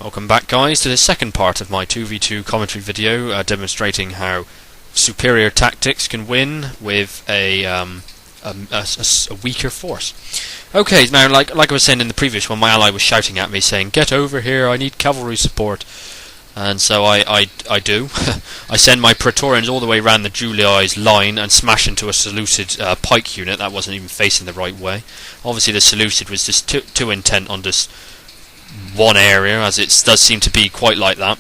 Welcome back, guys, to the second part of my 2v2 commentary video demonstrating how superior tactics can win with a weaker force. Okay, now like I was saying in the previous one, my ally was shouting at me saying, "Get over here, I need cavalry support." And so I do. I send my Praetorians all the way around the Julii line and smash into a Selucid pike unit that wasn't even facing the right way. Obviously the Selucid was just too intent on just one area, as it does seem to be quite like that.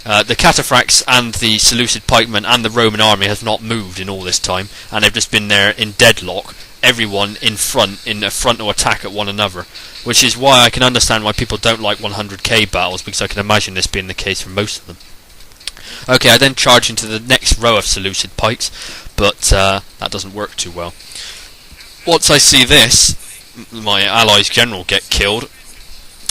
The cataphracts and the Seleucid pikemen and the Roman army have not moved in all this time, and they've just been there in deadlock, everyone in a frontal attack at one another, which is why I can understand why people don't like 100k battles, because I can imagine this being the case for most of them. Okay, I then charge into the next row of Seleucid pikes, but that doesn't work too well. Once I see this, my allies' general get killed,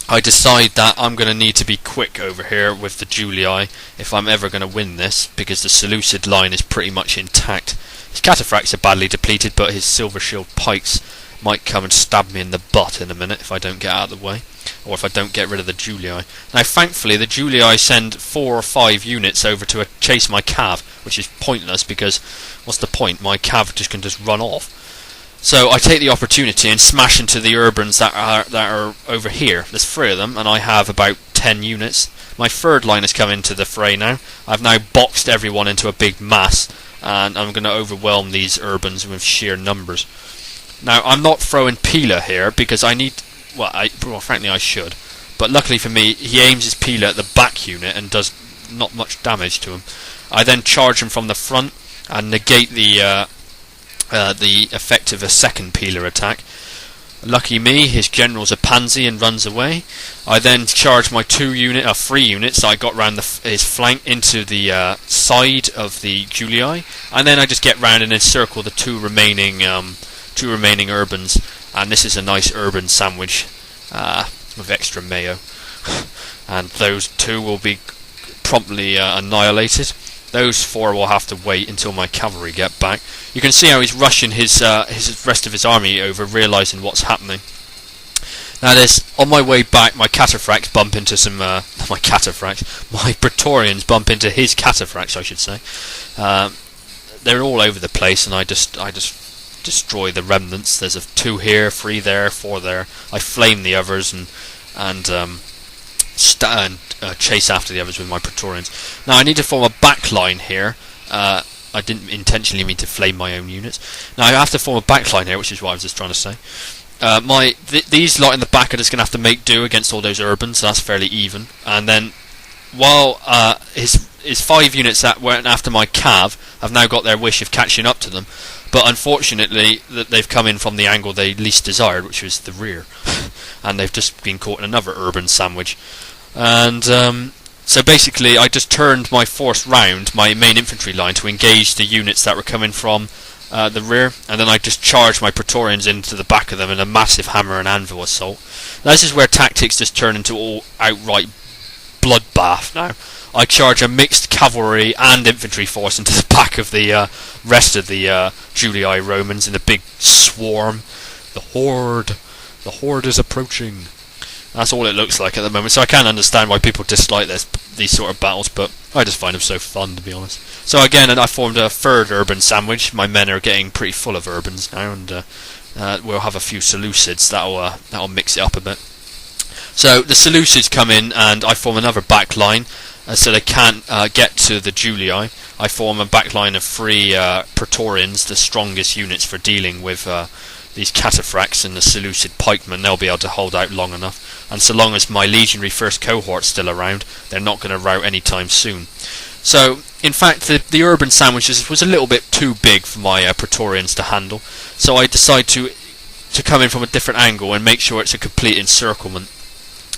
I decide that I'm going to need to be quick over here with the Julii if I'm ever going to win this, because the Seleucid line is pretty much intact. His cataphracts are badly depleted, but his silver shield pikes might come and stab me in the butt in a minute if I don't get out of the way, or if I don't get rid of the Julii. Now thankfully the Julii send 4 or 5 units over to chase my cav, which is pointless because what's the point? My cav can just run off. So I take the opportunity and smash into the urbans that are over here. There's 3 of them, and I have about 10 units. My third line has come into the fray now. I've now boxed everyone into a big mass, and I'm going to overwhelm these urbans with sheer numbers. Now I'm not throwing Pila here because I need. Well, frankly I should, but luckily for me, he aims his Pila at the back unit and does not much damage to him. I then charge him from the front and negate the effect of a second Pila attack. Lucky me, his general's a pansy and runs away. I then charge my 3 units that I got round his flank into the side of the Julii, and then I just get round and encircle the two remaining urbans, and this is a nice urban sandwich with extra mayo. And those 2 will be promptly annihilated. Those 4 will have to wait until my cavalry get back. You can see how he's rushing his rest of his army over, realising what's happening. Now on my way back, my cataphracts bump into my Praetorians bump into his cataphracts, I should say. They're all over the place, and I just destroy the remnants. There's 2 here, 3 there, 4 there. I flame the others and chase after the others with my Praetorians. Now I need to form a back line here. I didn't intentionally mean to flame my own units. Now I have to form a back line here, which is what I was just trying to say. These lot in the back are just going to have to make do against all those urbans, so that's fairly even. And then while his 5 units that went after my cav have now got their wish of catching up to them, but unfortunately they've come in from the angle they least desired, which was the rear, and they've just been caught in another urban sandwich. And so basically I just turned my force round, my main infantry line, to engage the units that were coming from the rear, and then I just charged my Praetorians into the back of them in a massive hammer and anvil assault. Now this is where tactics just turn into all outright bloodbath. Now I charge a mixed cavalry and infantry force into the back of the rest of the Julii Romans in a big swarm. The horde is approaching. That's all it looks like at the moment, so I can understand why people dislike these sort of battles, but I just find them so fun, to be honest. So again, I formed a 3rd urban sandwich. My men are getting pretty full of urbans now, and we'll have a few Selucids that'll mix it up a bit. So the Selucids come in, and I form another back line, so they can't get to the Julii. I form a back line of 3 Praetorians, the strongest units for dealing with these cataphracts and the Seleucid pikemen. They'll be able to hold out long enough, and so long as my legionary 1st cohort's still around, they're not going to rout anytime soon. So in fact the urban sandwiches was a little bit too big for my Praetorians to handle, so I decide to come in from a different angle and make sure it's a complete encirclement.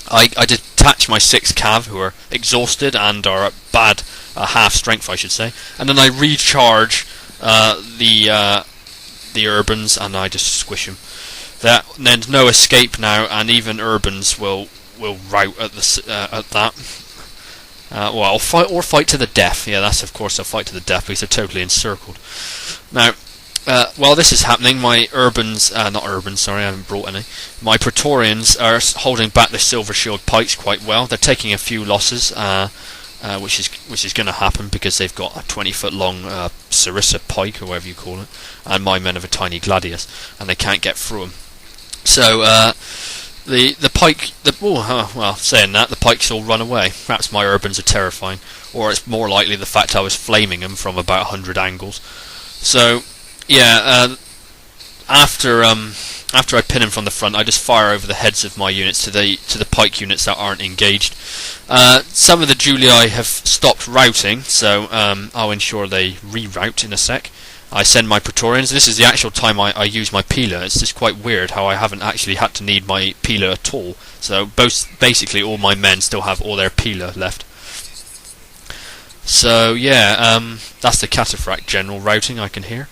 I detach my 6 cav, who are exhausted and are at bad half strength, I should say, and then I recharge the urbans, and I just squish them. There's no escape now, and even urbans will rout at that. Well, fight to the death. Yeah, that's of course a fight to the death because they're totally encircled. Now, while this is happening, my not urbans, sorry, I haven't brought any. My Praetorians are holding back the Silver Shield pikes quite well. They're taking a few losses, which is going to happen because they've got a 20-foot long Sarissa pike, or whatever you call it, and my men have a tiny gladius, and they can't get through them. So the pike, saying that, the pikes all run away. Perhaps my urbans are terrifying, or it's more likely the fact I was flaming them from about 100 angles. So yeah, after I pin him from the front, I just fire over the heads of my units to the pike units that aren't engaged. Some of the Julii have stopped routing, so I'll ensure they reroute in a sec. I send my Praetorians. This is the actual time I use my Pila. It's just quite weird how I haven't actually had to need my Pila at all. So basically all my men still have all their Pila left. So yeah, that's the Cataphract General routing, I can hear.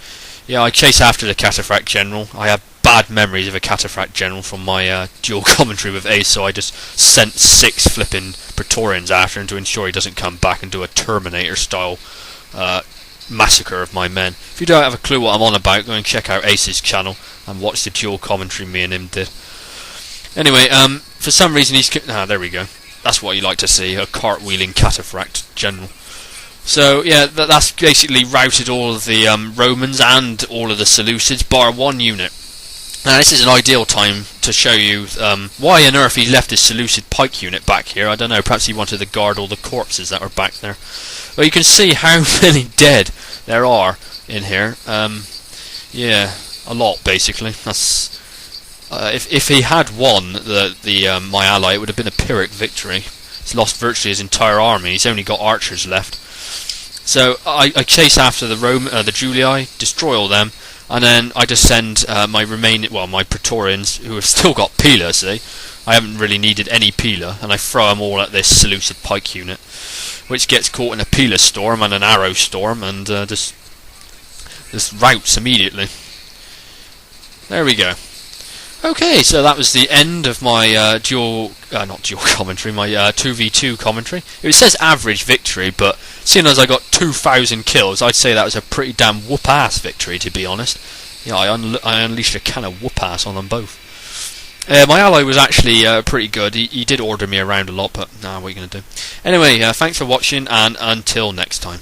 Yeah, I chase after the Cataphract General. I have bad memories of a Cataphract General from my dual commentary with Ace, so I just sent 6 flipping Praetorians after him to ensure he doesn't come back and do a Terminator style massacre of my men. If you don't have a clue what I'm on about, go and check out Ace's channel and watch the dual commentary me and him did. Anyway, for some reason he's... there we go. That's what you like to see, a cartwheeling Cataphract General. So yeah, that's basically routed all of the Romans and all of the Selucids, bar 1 unit. Now this is an ideal time to show you why on earth he left his Seleucid pike unit back here. I don't know, perhaps he wanted to guard all the corpses that are back there. Well, you can see how many dead there are in here. Yeah, a lot basically. That's if he had won my ally, it would have been a Pyrrhic victory. He's lost virtually his entire army. He's only got archers left. So I chase after the Julii, destroy all them, and then I just send my Praetorians, who have still got Pila, see? I haven't really needed any Pila, and I throw them all at this Seleucid pike unit, which gets caught in a Pila storm and an arrow storm, and just routs immediately. There we go. Okay, so that was the end of my not dual commentary, my 2v2 commentary. It says average victory, but seeing as I got 2,000 kills, I'd say that was a pretty damn whoop-ass victory, to be honest. Yeah, I unleashed a can of whoop-ass on them both. My ally was actually pretty good. He did order me around a lot, but what are you going to do? Anyway, thanks for watching, and until next time.